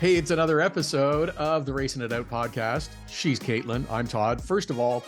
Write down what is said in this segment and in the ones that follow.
Hey, it's another episode of the Racin It Out podcast. She's Caitlin. I'm Todd. First of all,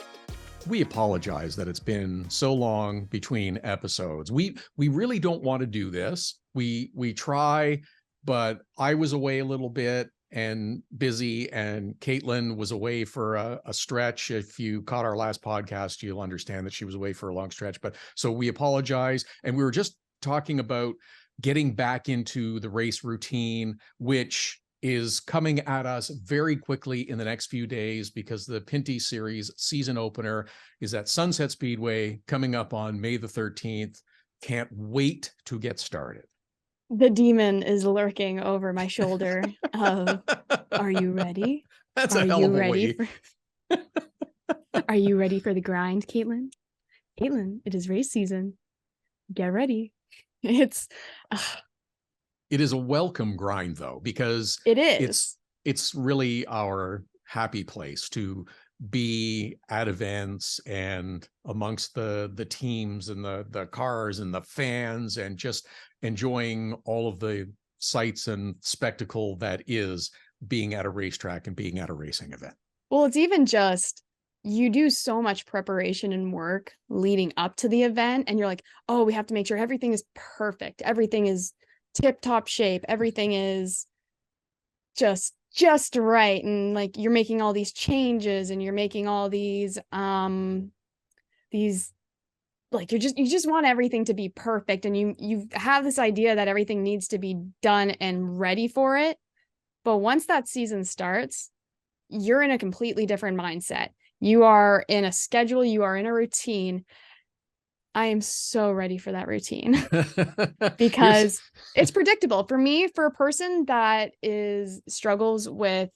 we apologize that it's been so long between episodes. We really don't want to do this. We try, but I was away a little bit and busy, and Caitlin was away for a stretch. If you caught our last podcast, you'll understand that she was away for a long stretch. But so we apologize, and we were just talking about getting back into the race routine, which is coming at us very quickly in the next few days because the Pinty Series season opener is at Sunset Speedway coming up on May the 13th. Can't wait to get started. The demon is lurking over my shoulder of, are you ready? That's a hell of a way. Are you ready for the grind, Caitlin? Caitlin, it is race season. Get ready. It is a welcome grind, though, because it is. It's really our happy place to be at events and amongst the teams and the cars and the fans and just enjoying all of the sights and spectacle that is being at a racetrack and being at a racing event. Well, it's even just, you do so much preparation and work leading up to the event, and you're like, oh, we have to make sure everything is perfect. Everything is tip-top shape. Everything is just right. And like, you're making all these changes and you're making all these like, you just want everything to be perfect, and you have this idea that everything needs to be done and ready for it. But once that season starts, you're in a completely different mindset. You are in a schedule, you are in a routine. I am so ready for that routine because it's predictable. For me, for a person that struggles with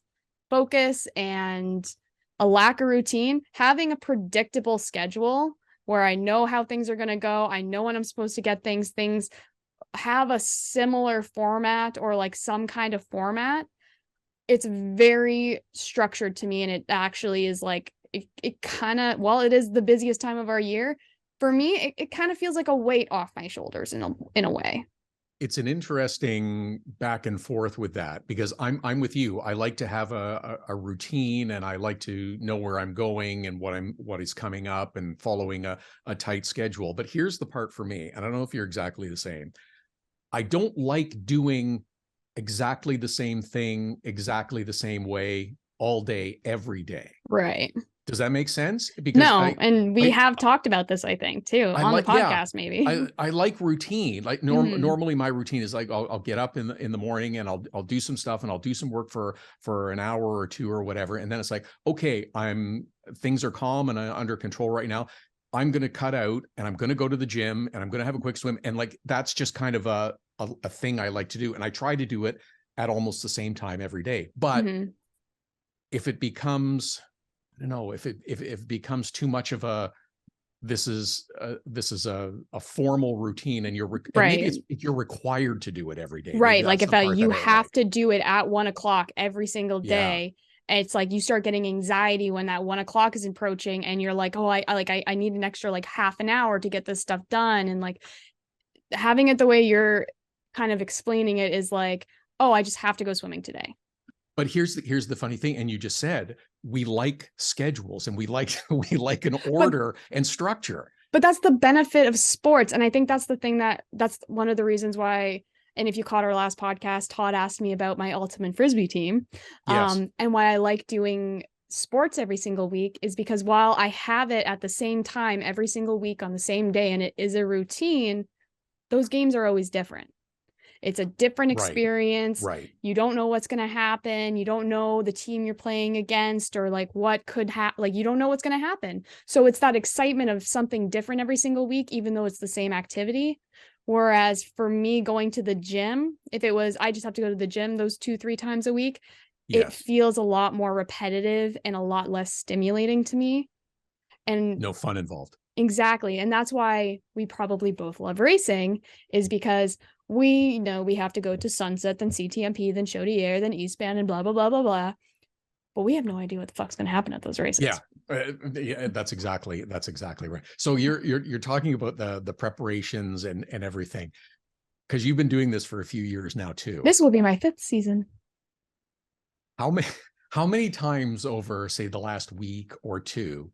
focus and a lack of routine, having a predictable schedule where I know how things are going to go, I know when I'm supposed to get things have a similar format or like some kind of format. It's very structured to me, and it actually is like, it kind of, while it is the busiest time of our year, for me, it kind of feels like a weight off my shoulders in a way. It's an interesting back and forth with that, because I'm with you. I like to have a routine, and I like to know where I'm going and what is coming up and following a tight schedule. But here's the part for me, and I don't know if you're exactly the same. I don't like doing exactly the same thing, exactly the same way all day, every day. Right. Does that make sense? Because and we have talked about this, I think, too, on the podcast, maybe. I like routine. Like normally my routine is like, I'll get up in the morning and I'll do some stuff and I'll do some work for an hour or two or whatever. And then it's like, okay, things are calm and under control right now. I'm going to cut out and I'm going to go to the gym and I'm going to have a quick swim. And like, that's just kind of a thing I like to do. And I try to do it at almost the same time every day. But if it becomes, I don't know, if it becomes too much of this is a formal routine, and you're right. Maybe you're required to do it every day. Right. Like if you have to do it at 1 o'clock every single day, it's like you start getting anxiety when that 1 o'clock is approaching, and you're like, oh, I need an extra like half an hour to get this stuff done. And like, having it the way you're kind of explaining it is like, oh, I just have to go swimming today. But here's the funny thing, and you just said we like schedules and we like an order and structure. But that's the benefit of sports, and I think that's the thing that's one of the reasons why. And if you caught our last podcast, Todd asked me about my ultimate frisbee team, and why I like doing sports every single week is because while I have it at the same time every single week on the same day, and it is a routine, those games are always different. It's a different experience. Right. You don't know what's going to happen. You don't know the team you're playing against, or like what could happen. Like, you don't know what's going to happen. So it's that excitement of something different every single week, even though it's the same activity. Whereas for me, going to the gym, if it was, I just have to go to the gym those 2-3 times a week, it feels a lot more repetitive and a lot less stimulating to me. And no fun involved. Exactly. And that's why we probably both love racing, is because we know we have to go to Sunset, then CTMP, then Chaudière, then Eastbound, and blah, blah, blah, blah, blah. But we have no idea what the fuck's going to happen at those races. Yeah, that's exactly right. So you're talking about the preparations and everything, because you've been doing this for a few years now too. This will be my 5th season. How many how many times over, say, the last week or two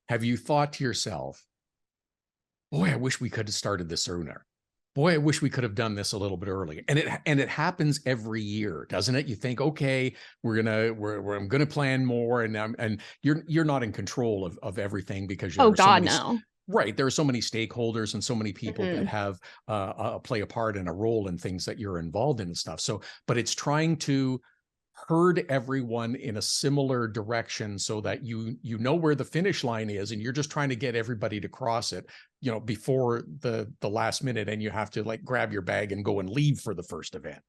have you thought to yourself, boy, I wish we could have started this sooner. Boy, I wish we could have done this a little bit earlier. And it happens every year, doesn't it? You think, okay, I'm gonna plan more, and you're not in control of everything because there Oh are so God, many. no. Right, there are so many stakeholders and so many people that Mhm. have play a part and a role in things that you're involved in and stuff. So, but it's trying to herd everyone in a similar direction so that you know where the finish line is, and you're just trying to get everybody to cross it, before the last minute, and you have to like grab your bag and go and leave for the first event.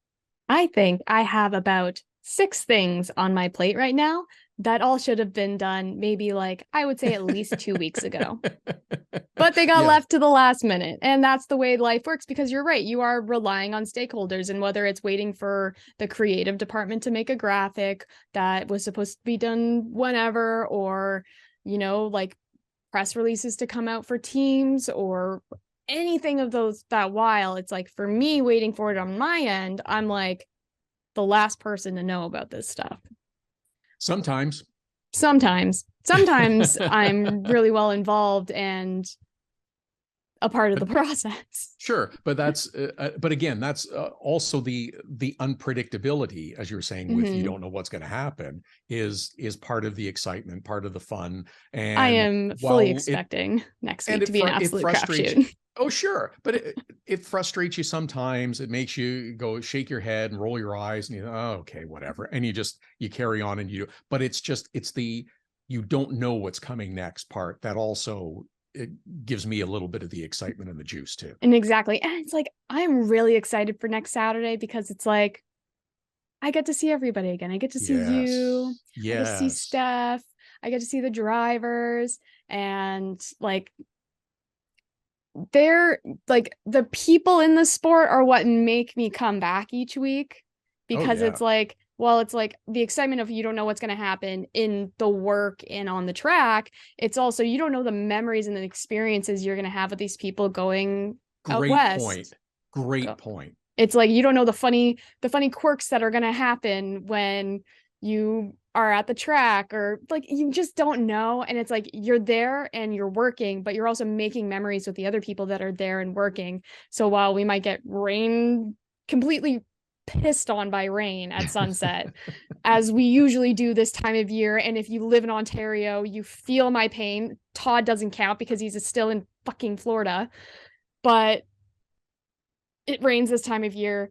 I think I have about 6 things on my plate right now that all should have been done maybe like I would say at least 2 weeks ago. But they got Yeah. left to the last minute. And that's the way life works, because you're right. You are relying on stakeholders, and whether it's waiting for the creative department to make a graphic that was supposed to be done whenever, or, like press releases to come out for teams or anything of those that while. It's like for me waiting for it on my end, I'm like the last person to know about this stuff. Sometimes. Sometimes I'm really well involved and a part of the process. Sure, but but again, that's also the unpredictability, as you were saying, with you Mm-hmm. don't know what's going to happen, is part of the excitement, part of the fun. I And am fully while expecting next and week to be an it absolute frustrates you. crapshoot. Oh, sure, but it frustrates you sometimes. It makes you go shake your head and roll your eyes, and oh, okay, whatever, and you carry on, and but it's the you don't know what's coming next part that also it gives me a little bit of the excitement and the juice too. And exactly. And it's like, I'm really excited for next Saturday, because it's like, I get to see everybody again. I get to see you. Yes. I get to see Yes. Steph. I get to see the drivers. And like, they're like, the people in the sport are what make me come back each week, Oh because yeah. it's like, well, it's like the excitement of you don't know what's going to happen in the work and on the track. It's also, you don't know the memories and the experiences you're going to have with these people going out Great point. west. Great point. It's like you don't know the funny quirks that are going to happen when you are at the track, or like you just don't know. And it's like you're there and you're working, but you're also making memories with the other people that are there and working. So while we might get rain, completely pissed on by rain at sunset, as we usually do this time of year, and if you live in Ontario, you feel my pain. Todd doesn't count because he's still in fucking Florida, but it rains this time of year.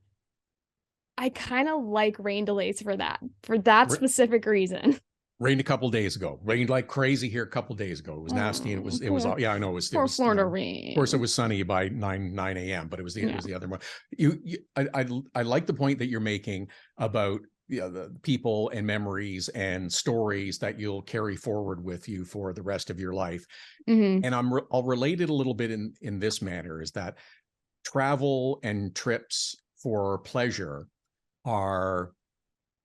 I kind of like rain delays for that specific reason. Rained a couple days ago. Rained like crazy here a couple days ago. It was nasty, and it was Poor, yeah, I know it poor was Florida of course it rain. was sunny by 9 a.m., but it Yeah. was the other one. I like the point that you're making about the people and memories and stories that you'll carry forward with you for the rest of your life. Mm-hmm. And I'll relate it a little bit in this manner, is that travel and trips for pleasure are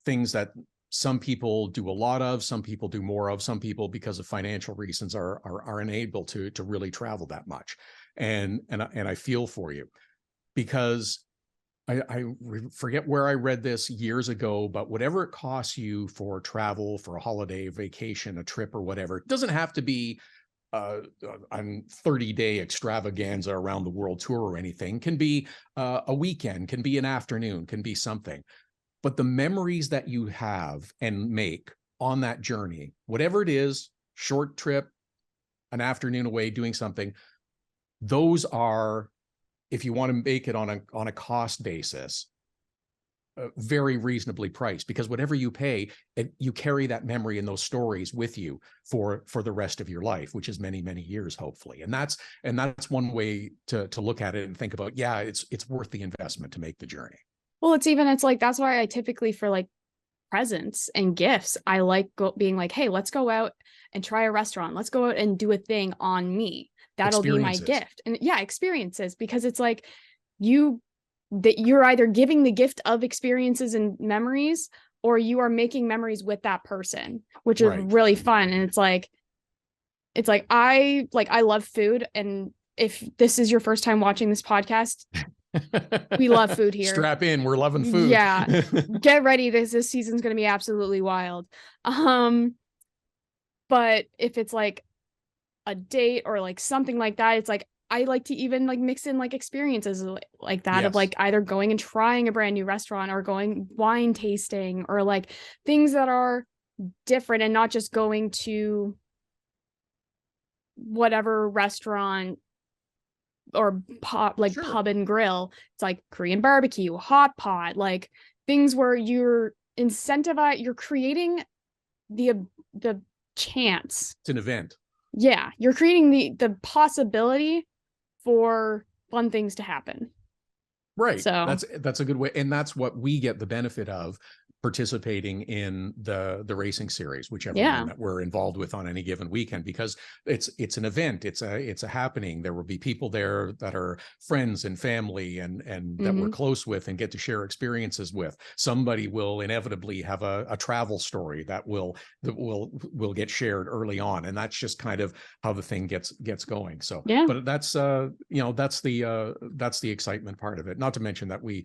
things that some people do a lot of, some people do more of, some people, because of financial reasons, are unable to really travel that much. And I feel for you, because I forget where I read this years ago, but whatever it costs you for travel, for a holiday, vacation, a trip, or whatever, it doesn't have to be a 30-day extravaganza around the world tour or anything. Can be a weekend, can be an afternoon, can be something. But the memories that you have and make on that journey, whatever it is, short trip, an afternoon away doing something, those are, if you want to make it on a cost basis, very reasonably priced, because whatever you pay, you carry that memory and those stories with you for the rest of your life, which is many, many years, hopefully. And that's one way to look at it and think about, yeah, it's worth the investment to make the journey. Well, it's like, that's why I typically, for like presents and gifts, I like being like, hey, let's go out and try a restaurant. Let's go out and do a thing on me. That'll be my Experiences. gift. And yeah, experiences, because it's like you're either giving the gift of experiences and memories, or you are making memories with that person, which is Right. really fun. And it's like I love food. And if this is your first time watching this podcast, We love food here. Strap in, we're loving food. Yeah. Get ready. This season's going to be absolutely wild. But if it's like a date or like something like that, it's like I like to even like mix in like experiences like that, of like either going and trying a brand new restaurant or going wine tasting, or like things that are different, and not just going to whatever restaurant or pub and grill. It's like Korean barbecue, hot pot, like things where you're incentivized, you're creating the chance. It's an event. Yeah, you're creating the possibility for fun things to happen. Right. So that's a good way, and that's what we get the benefit of participating in the racing series, whichever one that we're involved with on any given weekend, because it's an event, it's a happening. There will be people there that are friends and family and that we're close with and get to share experiences with. Somebody will inevitably have a travel story that will get shared early on, and that's just kind of how the thing gets going. So but that's that's the excitement part of it. Not to mention that we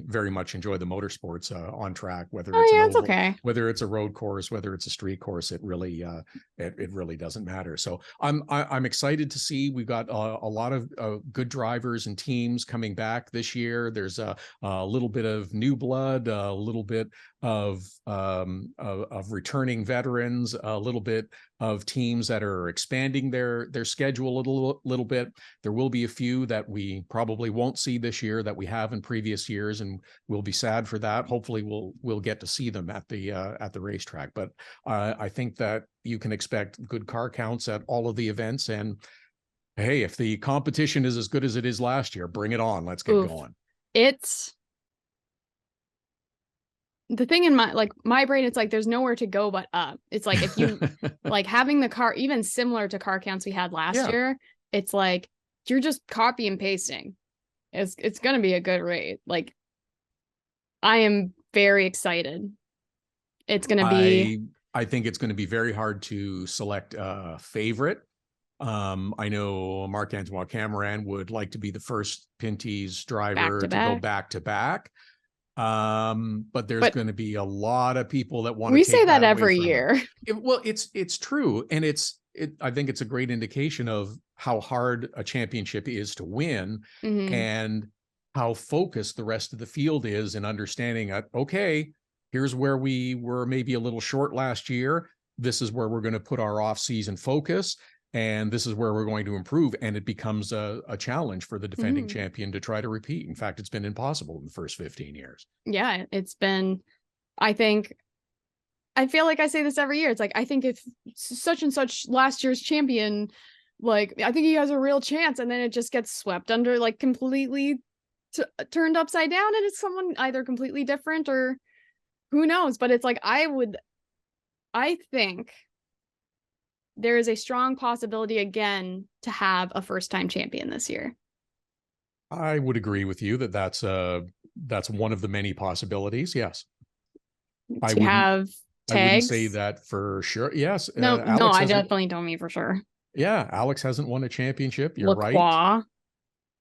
very much enjoy the motorsports on track, whether it's an oval, whether it's a road course, whether it's a street course. It really it really doesn't matter. So I'm excited to see we've got a lot of good drivers and teams coming back this year. There's a little bit of new blood, a little bit of returning veterans, a little bit of teams that are expanding their schedule a little bit. There will be a few that we probably won't see this year that we have in previous years, and we'll be sad for that. Hopefully we'll get to see them at the racetrack. But I think that you can expect good car counts at all of the events. And hey, if the competition is as good as it is last year, bring it on. Let's get going. It's the thing in my brain, it's like there's nowhere to go but up. It's like if you like having the car, even similar to car counts we had last year, it's like you're just copy and pasting. It's gonna be a good rate. Like, I am very excited. It's gonna be. I think it's going to be very hard to select a favorite. I know Marc-Antoine Cameron would like to be the first Pinty's driver to go back to back. But there's going to be a lot of people that want to. We say that every year. Well, it's true, and I think it's a great indication of how hard a championship is to win, and how focused the rest of the field is in understanding that, okay, here's where we were maybe a little short last year. This is where we're going to put our off-season focus, and this is where we're going to improve. And it becomes a challenge for the defending champion to try to repeat. In fact, it's been impossible in the first 15 years. Yeah, it's been, I feel like I say this every year. It's like, I think if such and such last year's champion, like, I think he has a real chance. And then it just gets swept under, like, completely turned upside down. And it's someone either completely different or who knows. But it's like, I think there is a strong possibility again to have a first-time champion this year. I would agree with you that's one of the many possibilities. Yes. I wouldn't say that for sure. Yes. No, I definitely don't mean for sure. Yeah. Alex hasn't won a championship. You're right.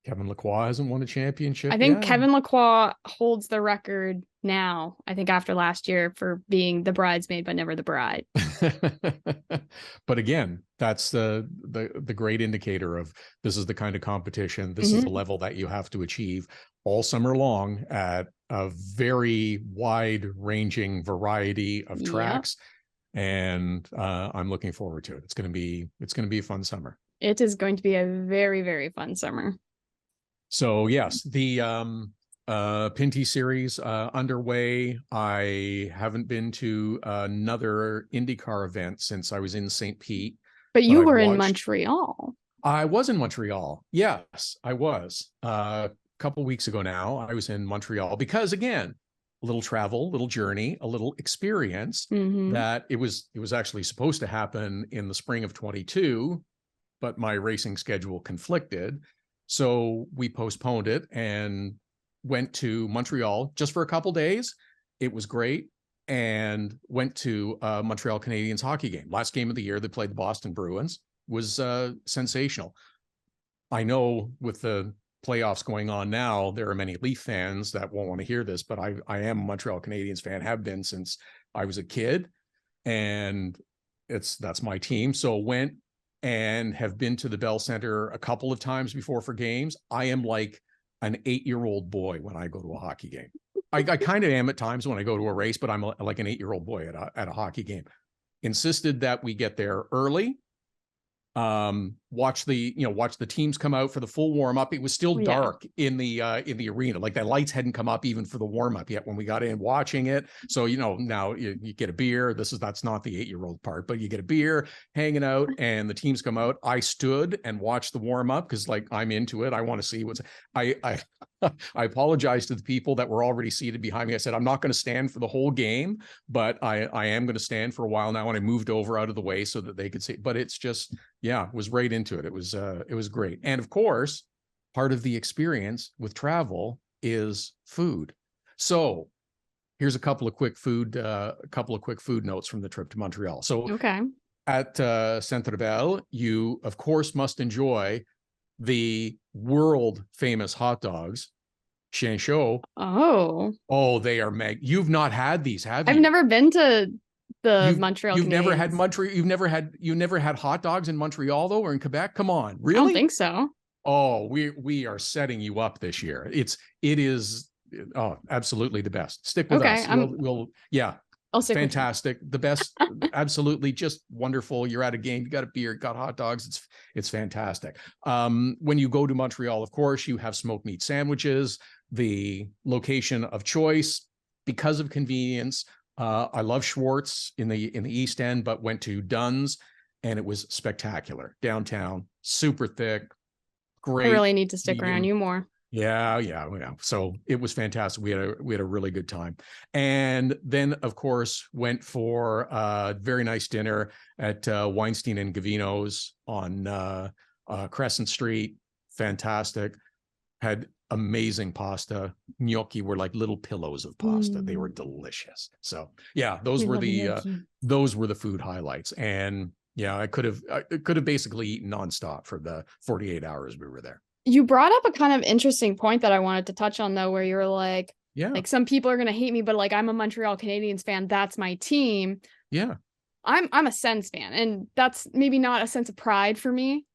Kevin Lacroix hasn't won a championship. I think Kevin Lacroix holds the record now, I think after last year, for being the bridesmaid but never the bride. But again, that's the great indicator of this is the kind of competition, this is the level that you have to achieve all summer long at a very wide ranging variety of tracks. And I'm looking forward to it. It's going to be a fun summer. It is going to be a very, very fun summer. So yes, the Pinty series underway. I haven't been to another IndyCar event since I was in St. Pete. But you were in Montreal. I was in Montreal. Yes, I was. A couple weeks ago now, I was in Montreal because, again, a little travel, little journey, a little experience that it was actually supposed to happen in the spring of 22, but my racing schedule conflicted. So we postponed it and went to Montreal just for a couple days. It was great. And went to Montreal Canadiens hockey game. Last game of the year, they played the Boston Bruins. Was sensational. I know with the playoffs going on now, there are many Leaf fans that won't want to hear this, but I am a Montreal Canadiens fan, have been since I was a kid, and that's my team. So went and have been to the Bell Center a couple of times before for games. I am like an 8-year-old boy when I go to a hockey game. I kind of am at times when I go to a race, but I'm like an 8-year-old boy at a hockey game. Insisted that we get there early. Watch the teams come out for the full warm up. It was still dark in the arena. Like the lights hadn't come up even for the warm up yet when we got in watching it. So, now you get a beer. That's not the 8-year-old part, but you get a beer, hanging out, and the teams come out. I stood and watched the warm up because like I'm into it. I want to see I apologize to the people that were already seated behind me. I said, I'm not going to stand for the whole game, but I am going to stand for a while now. And I moved over out of the way so that they could see, but it's just, was right into it. It was great. And of course, part of the experience with travel is food. So here's a couple of quick food notes from the trip to Montreal. So at Centre Bell, you of course must enjoy the world famous hot dogs, Chien Chaud. Oh, they are You've not had these, have you? I've never been to the Montreal. You've never had Montreal. You never had hot dogs in Montreal though, or in Quebec? Come on, really? I don't think so. Oh, we are setting you up this year. It is absolutely the best. Stick with us. I'll stick. Fantastic. The best. Absolutely. Just wonderful. You're at a game, you got a beer, got hot dogs. It's fantastic. When you go to Montreal, of course, you have smoked meat sandwiches, the location of choice because of convenience. I love Schwartz in the East End, but went to Dunn's and it was spectacular. Downtown, super thick, great. I really need to stick around you more. Yeah. So it was fantastic. We had a really good time. And then of course went for a very nice dinner at Weinstein and Gavino's on Crescent Street. Fantastic. Had amazing pasta. Gnocchi were like little pillows of pasta. They were delicious. So those were the food highlights. And I could have basically eaten nonstop for the 48 hours we were there. You brought up a kind of interesting point that I wanted to touch on though, where you're like, like some people are going to hate me, but like I'm a Montreal Canadiens fan. That's my team. Yeah. I'm a Sens fan, and that's maybe not a sense of pride for me,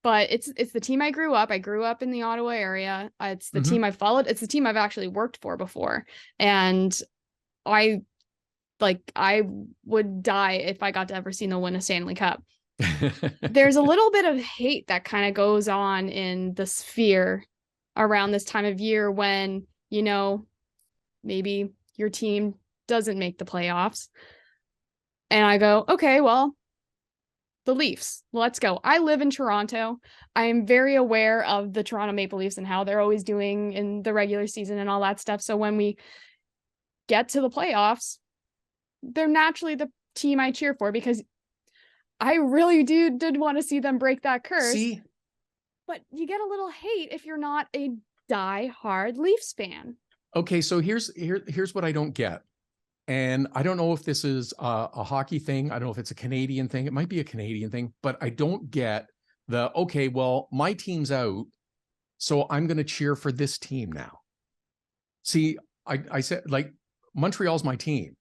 but it's the team I grew up. I grew up in the Ottawa area. It's the team I followed. It's the team I've actually worked for before. And I would die if I got to ever see them win a Stanley Cup. There's a little bit of hate that kind of goes on in the sphere around this time of year when, maybe your team doesn't make the playoffs. And I go, okay, well, the Leafs, let's go. I live in Toronto. I am very aware of the Toronto Maple Leafs and how they're always doing in the regular season and all that stuff. So when we get to the playoffs, they're naturally the team I cheer for because I really did want to see them break that curse. See? But you get a little hate if you're not a die-hard Leafs fan. Okay, so here's what I don't get. And I don't know if this is a hockey thing. I don't know if it's a Canadian thing. It might be a Canadian thing, but I don't get my team's out, so I'm going to cheer for this team now. See, I said, like, Montreal's my team,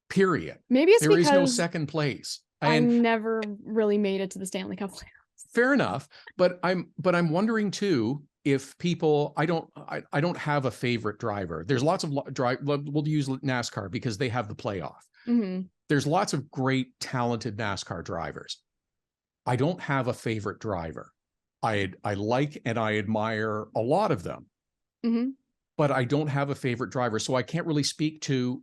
period. Maybe it's there because is no second place. I never really made it to the Stanley Cup playoffs. Fair enough, but I'm wondering too if people. I don't have a favorite driver. There's lots of We'll use NASCAR because they have the playoff. Mm-hmm. There's lots of great, talented NASCAR drivers. I don't have a favorite driver. I like and I admire a lot of them, but I don't have a favorite driver, so I can't really speak to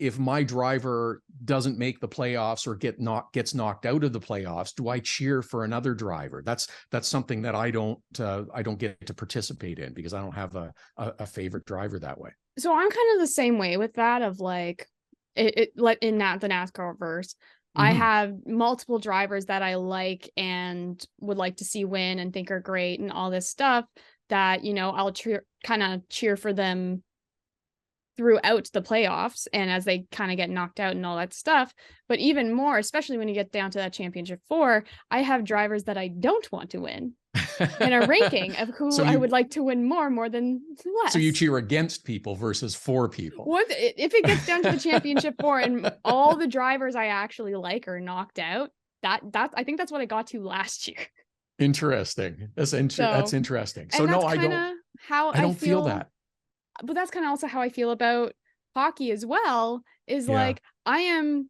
if my driver doesn't make the playoffs or gets knocked out of the playoffs, do I cheer for another driver? That's something that I don't get to participate in because I don't have a favorite driver that way. So I'm kind of the same way with that of like the NASCAR verse. I have multiple drivers that I like and would like to see win and think are great and all this stuff that, I'll cheer for them throughout the playoffs and as they kind of get knocked out and all that stuff. But even more, especially when you get down to that championship 4, I have drivers that I don't want to win. in a ranking of who So I would like to win more than less. So you cheer against people versus for people. What if it gets down to the championship 4 and all the drivers I actually like are knocked out? That I think that's what I got to last year. Interesting. That's interesting. So no, I don't feel that. But that's kind of also how I feel about hockey as well, is like, I am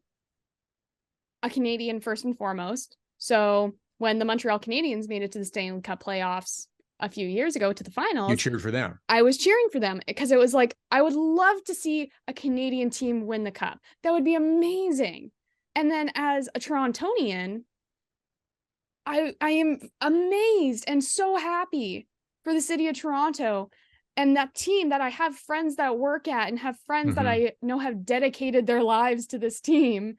a Canadian first and foremost. So when the Montreal Canadiens made it to the Stanley Cup playoffs a few years ago to the finals, you cheered for them. I was cheering for them because it was like, I would love to see a Canadian team win the cup. That would be amazing. And then as a Torontonian, I am amazed and so happy for the city of Toronto and that team that I have friends that work at and have friends that I know have dedicated their lives to this team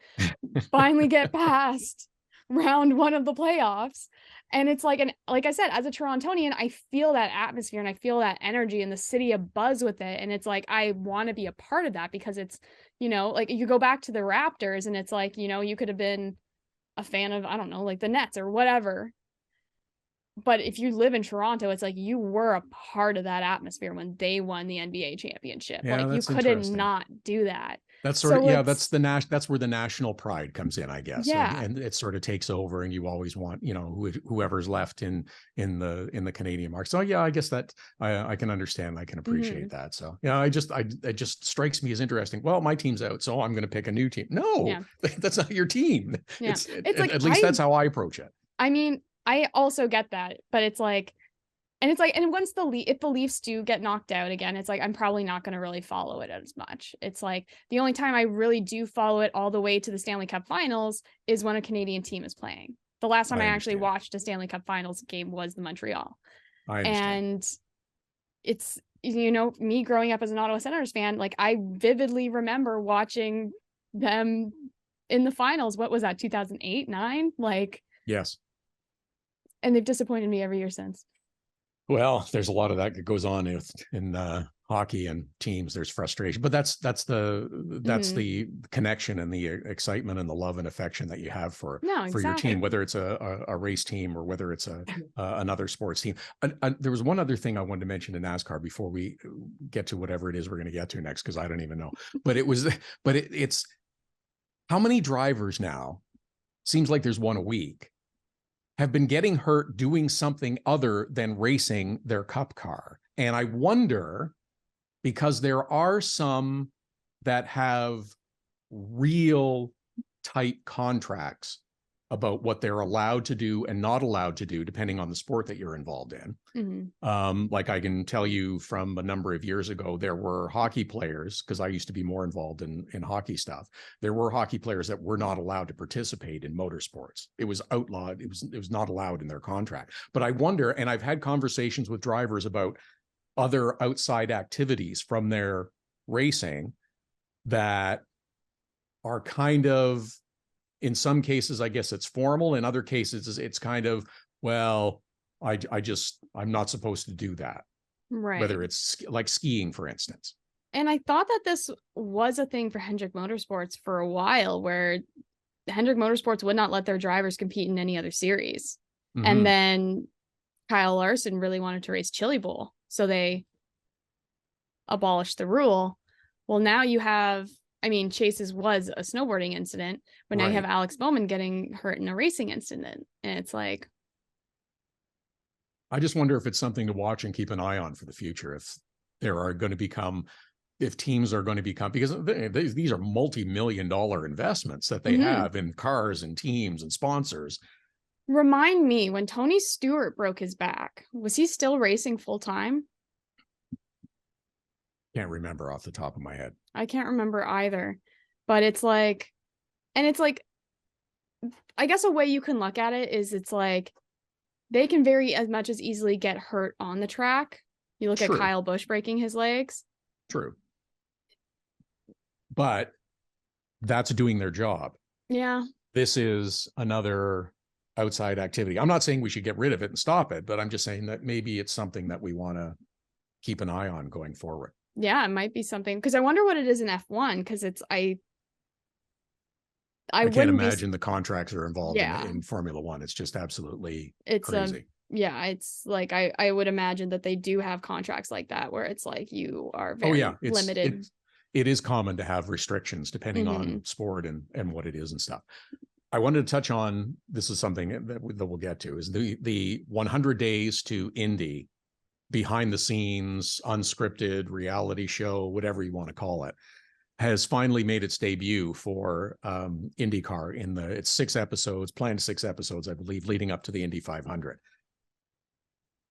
finally get past round 1 of the playoffs. And it's like, and like I said, as a Torontonian, I feel that atmosphere and I feel that energy and the city abuzz with it. And it's like, I want to be a part of that because it's, you know, like you go back to the Raptors and it's like, you know, you could have been a fan of, I don't know, like the Nets or whatever. But if you live in Toronto, it's like you were a part of that atmosphere when they won the NBA championship. Yeah, like you couldn't not do that. That's sort of, that's where the national pride comes in, I guess. Yeah. And it sort of takes over and you always want, you know, whoever's left in the Canadian market. So yeah, I guess that I can understand. I can appreciate that. So yeah, it just strikes me as interesting. Well, my team's out, so I'm going to pick a new team. No, that's not your team. Yeah. It's like, at least that's how I approach it. I mean, I also get that, but it's like, and once if the Leafs do get knocked out again, it's like, I'm probably not going to really follow it as much. It's like the only time I really do follow it all the way to the Stanley Cup finals is when a Canadian team is playing. The last time I actually watched a Stanley Cup finals game was the Montreal. And it's, you know, me growing up as an Ottawa Senators fan, like I vividly remember watching them in the finals. What was that? 2008, 9? Like, yes. And they've disappointed me every year since. Well, there's a lot of that goes on in hockey and teams. There's frustration, but that's the connection and the excitement and the love and affection that you have for your team, whether it's a race team or whether it's another sports team. There was one other thing I wanted to mention in NASCAR before we get to whatever it is we're going to get to next, because I don't even know. But it's how many drivers now? Seems like there's one a week. Have been getting hurt doing something other than racing their cup car. And I wonder, because there are some that have real tight contracts about what they're allowed to do and not allowed to do, depending on the sport that you're involved in. Like I can tell you from a number of years ago, there were hockey players, because I used to be more involved in hockey stuff. There were hockey players that were not allowed to participate in motorsports. It was outlawed. It was not allowed in their contract. But I wonder, and I've had conversations with drivers about other outside activities from their racing that are kind of, in some cases, I guess it's formal. In other cases, it's kind of, well, I'm not supposed to do that. Right. Whether it's like skiing, for instance. And I thought that this was a thing for Hendrick Motorsports for a while, where Hendrick Motorsports would not let their drivers compete in any other series. And then Kyle Larson really wanted to race Chili Bowl, so they abolished the rule. Well, now you have, I mean, Chase's was a snowboarding incident, but now you have Alex Bowman getting hurt in a racing incident. And it's like, I just wonder if it's something to watch and keep an eye on for the future. If there are going to become, if teams are going to become, because these are multi-million-dollar investments that they have in cars and teams and sponsors. Remind me, when Tony Stewart broke his back, was he still racing full time? Can't remember off the top of my head. I can't remember either, but it's like, and it's like, I guess a way you can look at it is it's like, they can very as much as easily get hurt on the track. You look at Kyle Busch breaking his legs. True. But that's doing their job. Yeah. This is another outside activity. I'm not saying we should get rid of it and stop it, but I'm just saying that maybe it's something that we want to keep an eye on going forward. Yeah, it might be something, because I wonder what it is in F1, because it's I can't imagine the contracts are involved in Formula One. It's just absolutely crazy. Yeah, it's like I would imagine that they do have contracts like that where it's like you are very limited. It is common to have restrictions depending on sport and what it is and stuff. I wanted to touch on, this is something that we'll get to, is the 100 days to Indy, behind the scenes, unscripted reality show, whatever you want to call it, has finally made its debut for IndyCar it's 6 episodes, planned 6 episodes, I believe, leading up to the Indy 500.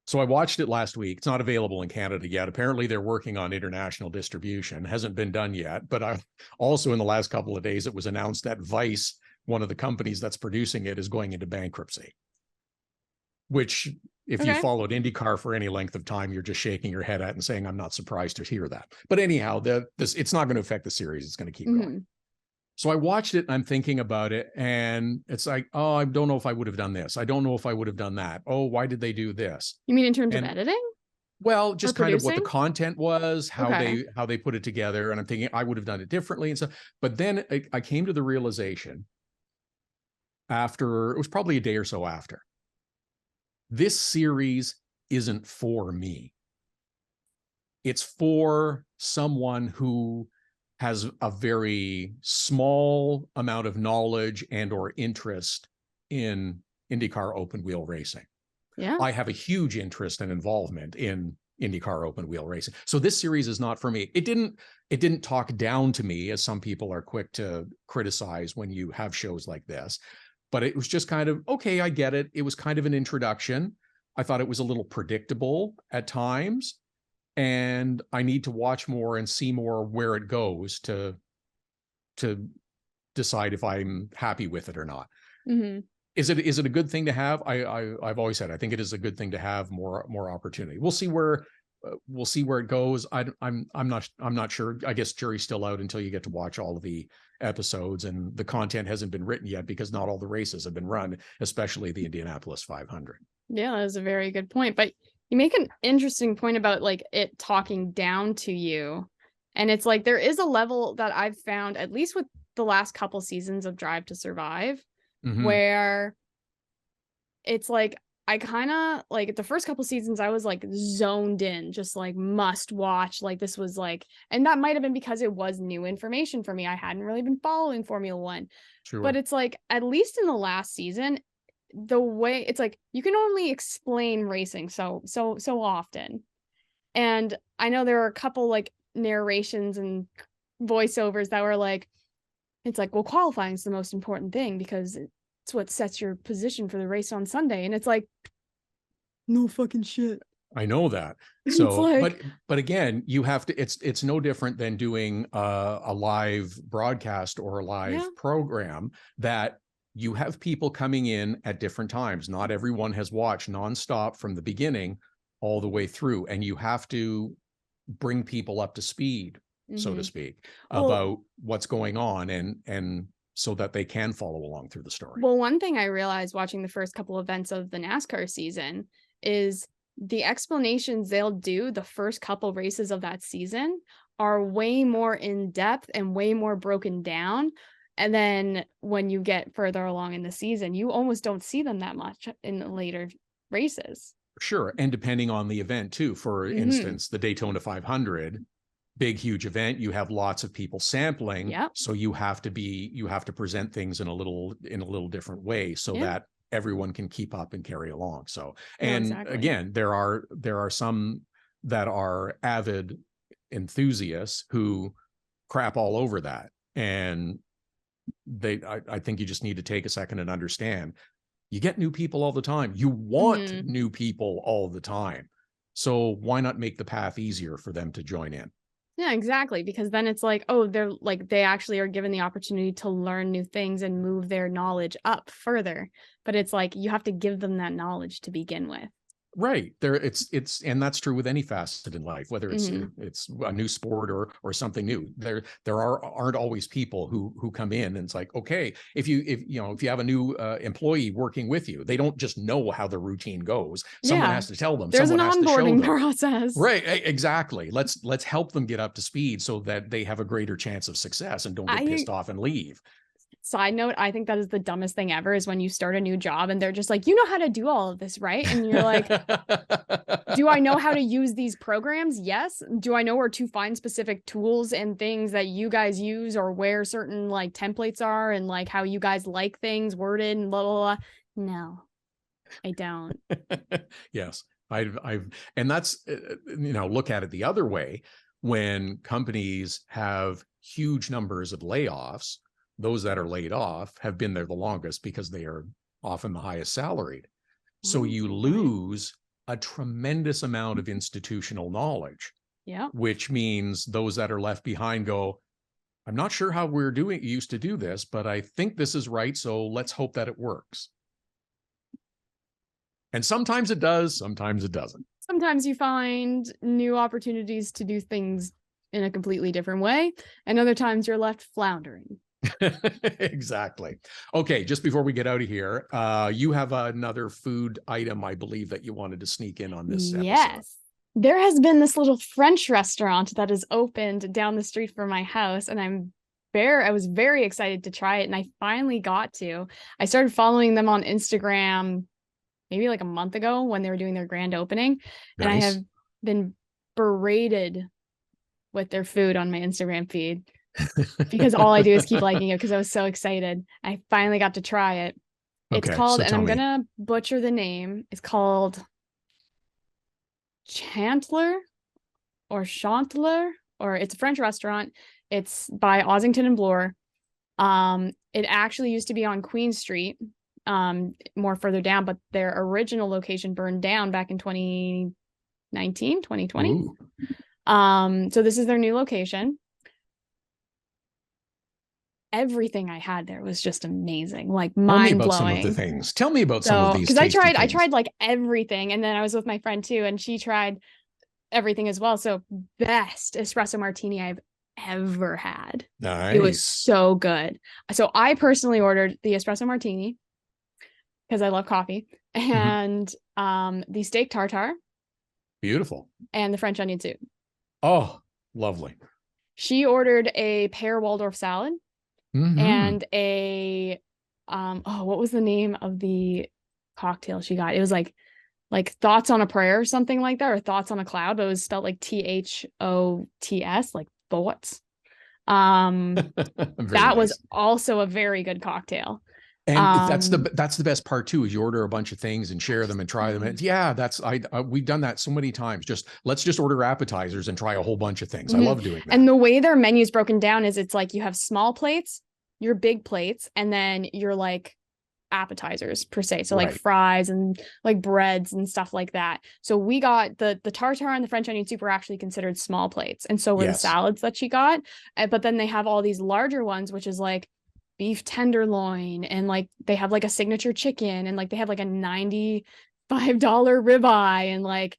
So I watched it last week. It's not available in Canada yet. Apparently they're working on international distribution. Hasn't been done yet. But also in the last couple of days, it was announced that Vice, one of the companies that's producing it, is going into bankruptcy. Which, if you followed IndyCar for any length of time, you're just shaking your head at and saying, I'm not surprised to hear that. But anyhow, it's not going to affect the series. It's going to keep going. So I watched it and I'm thinking about it, and it's like, oh, I don't know if I would have done this. I don't know if I would have done that. Oh, why did they do this? You mean in terms of editing? Well, just kind of what the content was, how they put it together. And I'm thinking I would have done it differently and stuff. But then I came to the realization after, it was probably a day or so after, this series isn't for me. It's for someone who has a very small amount of knowledge and or interest in IndyCar open wheel racing. Yeah. I have a huge interest and involvement in IndyCar open wheel racing. So this series is not for me. It didn't talk down to me, as some people are quick to criticize when you have shows like this. But it was just kind of, okay, I get it. It was kind of an introduction. I thought it was a little predictable at times. And I need to watch more and see more where it goes to decide if I'm happy with it or not. Is it a good thing to have? I've always said I think it is a good thing to have more opportunity. We'll see where it goes. I'm not sure. I guess jury's still out until you get to watch all of the episodes, and the content hasn't been written yet because not all the races have been run, especially the Indianapolis 500. Yeah, that's a very good point. But you make an interesting point about like it talking down to you. And it's like there is a level that I've found, at least with the last couple seasons of Drive to Survive, where it's like I kind of like the first couple seasons I was like zoned in, just like must watch. Like this was like, and that might have been because it was new information for me. I hadn't really been following Formula One. Sure. But it's like, at least in the last season, the way it's like you can only explain racing so often. And I know there are a couple like narrations and voiceovers that were like, it's like, well, qualifying is the most important thing because it's what sets your position for the race on Sunday. And it's like, no fucking shit. I know that. So, like, but again, you have to, it's no different than doing a live broadcast or a live program that you have people coming in at different times. Not everyone has watched nonstop from the beginning all the way through. And you have to bring people up to speed, so to speak, about what's going on and so that they can follow along through the story. Well, one thing I realized watching the first couple events of the NASCAR season is the explanations they'll do the first couple races of that season are way more in depth and way more broken down. And then when you get further along in the season, you almost don't see them that much in the later races. Sure. And depending on the event too, for instance, the Daytona 500, big, huge event, you have lots of people sampling. Yep. So you have to present things in a little different way so that everyone can keep up and carry along. So, and again, there are some that are avid enthusiasts who crap all over that. And I think you just need to take a second and understand, you get new people all the time. You want new people all the time. So why not make the path easier for them to join in? Yeah, exactly. Because then it's like, oh, they actually are given the opportunity to learn new things and move their knowledge up further. But it's like, you have to give them that knowledge to begin with. Right. And that's true with any facet in life, whether it's a new sport or something new. There aren't always people who come in and it's like, okay, if you have a new employee working with you, they don't just know how the routine goes. Someone has to tell them. There's Someone an onboarding process. Right. Exactly. Let's help them get up to speed so that they have a greater chance of success and don't get pissed off and leave. Side note, I think that is the dumbest thing ever, is when you start a new job and they're just like, you know how to do all of this, right? And you're like, do I know how to use these programs? Yes. Do I know where to find specific tools and things that you guys use, or where certain like templates are, and like how you guys like things worded and blah, blah, blah? No, I don't. Yes. And that's, look at it the other way. When companies have huge numbers of layoffs, those that are laid off have been there the longest because they are often the highest salaried. So you lose a tremendous amount of institutional knowledge. Yeah. Which means those that are left behind go, I'm not sure how we're used to do this, but I think this is right. So let's hope that it works. And sometimes it does, sometimes it doesn't. Sometimes you find new opportunities to do things in a completely different way, and other times you're left floundering. Exactly. Okay, just before we get out of here, you have another food item, I believe, that you wanted to sneak in on this episode. Yes. There has been this little French restaurant that has opened down the street from my house, and I was very excited to try it, and I finally got to. I started following them on Instagram maybe like a month ago when they were doing their grand opening. Nice. And I have been berated with their food on my Instagram feed because all I do is keep liking it because I was so excited. I finally got to try it. It's called, and I'm going to butcher the name. It's called Chantler, or it's a French restaurant. It's by Ossington and Bloor. It actually used to be on Queen Street, more further down, but their original location burned down back in 2020. Ooh. So this is their new location. Everything I had there was just amazing, like mind blowing. Some of the things. Tell me about some of these. Because I tried like everything, and then I was with my friend too, and she tried everything as well. So best espresso martini I've ever had. Nice. It was so good. So I personally ordered the espresso martini because I love coffee, and the steak tartare. Beautiful. And the French onion soup. Oh, lovely. She ordered a pear Waldorf salad. And a what was the name of the cocktail she got? It was like Thoughts on a Prayer or something like that, or Thoughts on a Cloud, but it was spelled like THOTS, like thoughts. That was also a very good cocktail. And that's the best part too, is you order a bunch of things and share them and try them. And yeah, we've done that so many times. Let's just order appetizers and try a whole bunch of things. I love doing that. And the way their menu is broken down is it's like you have small plates, your big plates, and then your like appetizers per se. So like fries and like breads and stuff like that. So we got the tartare and the French onion soup were actually considered small plates. And so were the salads that she got. But then they have all these larger ones, which is like beef tenderloin, and like they have like a signature chicken, and like they have like a $95 ribeye, and like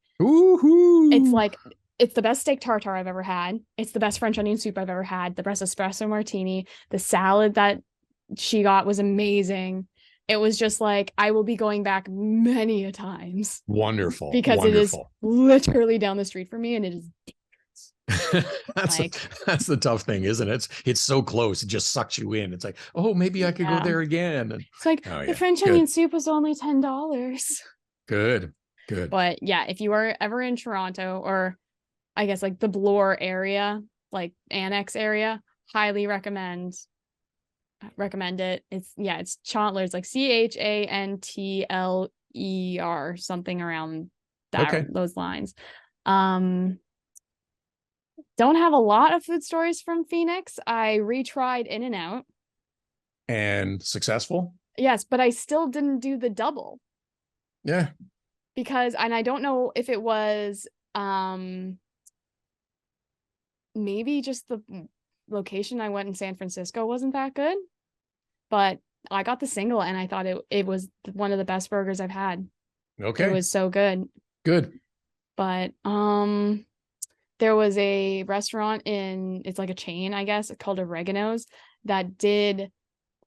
it's the best steak tartare I've ever had. It's the best French onion soup I've ever had. The best espresso martini. The salad that she got was amazing. It was just like, I will be going back many a times. Wonderful. Because it is literally down the street from me, and it is that's the tough thing, isn't it? It's so close, it just sucks you in. It's like, oh, maybe I could go there again. And it's like the French onion soup was only $10. Good. But yeah, if you are ever in Toronto, or I guess like the Bloor area, like Annex area, highly recommend it. It's Chantler. It's like CHANTLER, something around that, those lines. Don't have a lot of food stories from Phoenix. I retried In and Out. And successful? Yes, but I still didn't do the double. Yeah. Because, and I don't know if it was maybe just the location I went in San Francisco wasn't that good. But I got the single, and I thought it was one of the best burgers I've had. Okay. It was so good. Good. But there was a restaurant it's like a chain, I guess, called Oregano's, that did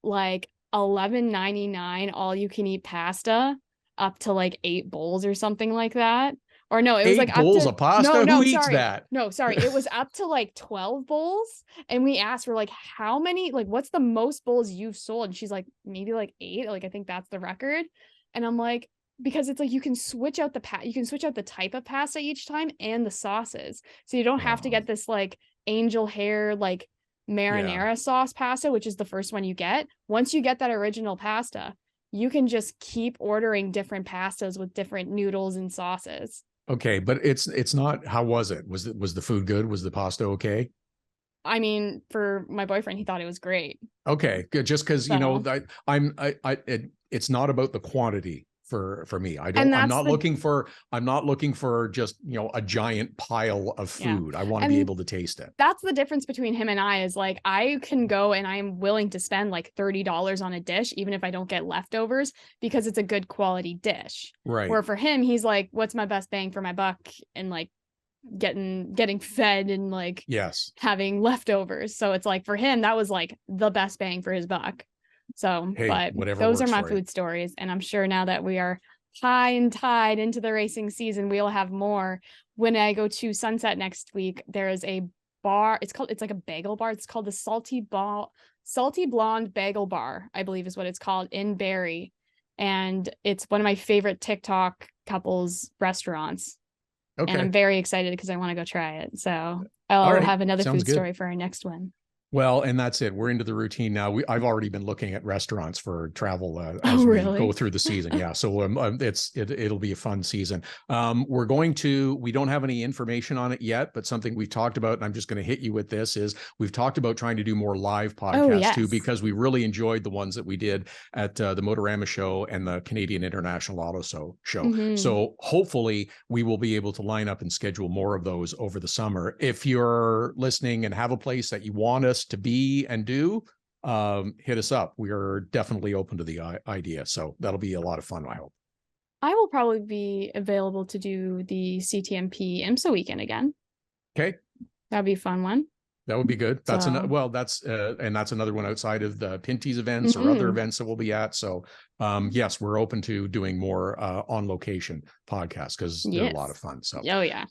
like $11.99 all you can eat pasta up to like 8 bowls or something like that, Or no, it was 8 like bowls up of to pasta? no, Who eats sorry. that? No, sorry. It was up to like 12 bowls. And we asked, we're like, how many, like, what's the most bowls you've sold? And she's like, maybe like 8. Like, I think that's the record. And I'm like, because it's like you can switch out the type of pasta each time and the sauces. So you don't have to get this like angel hair, like marinara sauce pasta, which is the first one you get. Once you get that original pasta, you can just keep ordering different pastas with different noodles and sauces. Okay, but it's not. How was it? Was the food good? Was the pasta okay? I mean, for my boyfriend, he thought it was great. Okay, good. Just because So, it's not about the quantity for me. and I'm that's not looking for just a giant pile of food. I want to be And able to taste it. that's the difference between him and I, is like, I can go and I'm willing to spend like $30 on a dish, even if I don't get leftovers, because it's a good quality dish. Right. Where for him, he's like, what's my best bang for my buck? And like getting fed and like Yes, having leftovers. So it's like for him, that was like the best bang for his buck. So, hey, but whatever those are works my for you. food stories. And I'm sure now that we are high and tied into the racing season, we'll have more. When I go to Sunset next week, there is a bar. It's like a bagel bar. It's called the Salty Blonde Bagel Bar, I believe is what it's called, in Barrie. And it's one of my favorite TikTok couples restaurants. Okay. And I'm very excited because I want to go try it. So All I'll right. have another Sounds food good. story for our next one. Well, and that's it. We're into the routine now. I've already been looking at restaurants for travel Oh, as we really? go through the season. Yeah, so it'll be a fun season. We don't have any information on it yet, but something we've talked about, and I'm just going to hit you with this, is we've talked about trying to do more live podcasts too, because we really enjoyed the ones that we did at the Motorama show and the Canadian International Auto Show. Mm-hmm. So hopefully we will be able to line up and schedule more of those over the summer. If you're listening and have a place that you want us to be and do, hit us up. We are definitely open to the idea. So that'll be a lot of fun, I hope. I will probably be available to do the CTMP IMSA weekend again. Okay. That'd be a fun one. That would be good. That's so. that's another one outside of the Pinty's events or other events that we'll be at. So yes, we're open to doing more on location podcasts because they're a lot of fun. So oh yeah.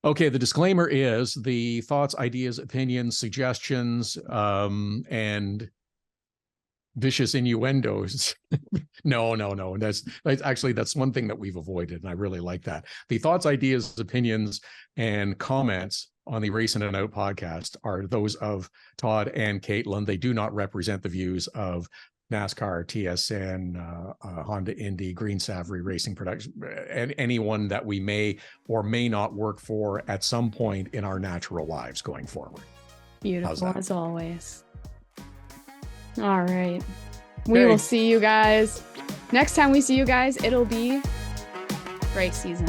Okay, the disclaimer is the thoughts, ideas, opinions, suggestions, and vicious innuendos. No. That's one thing that we've avoided, and I really like that. The thoughts, ideas, opinions, and comments on the Racin It Out podcast are those of Todd and Caitlin. They do not represent the views of NASCAR, TSN, Honda Indy, Green Savory Racing Production, and anyone that we may or may not work for at some point in our natural lives going forward. Beautiful as always. All right. We will see you guys. Next time we see you guys, it'll be race season.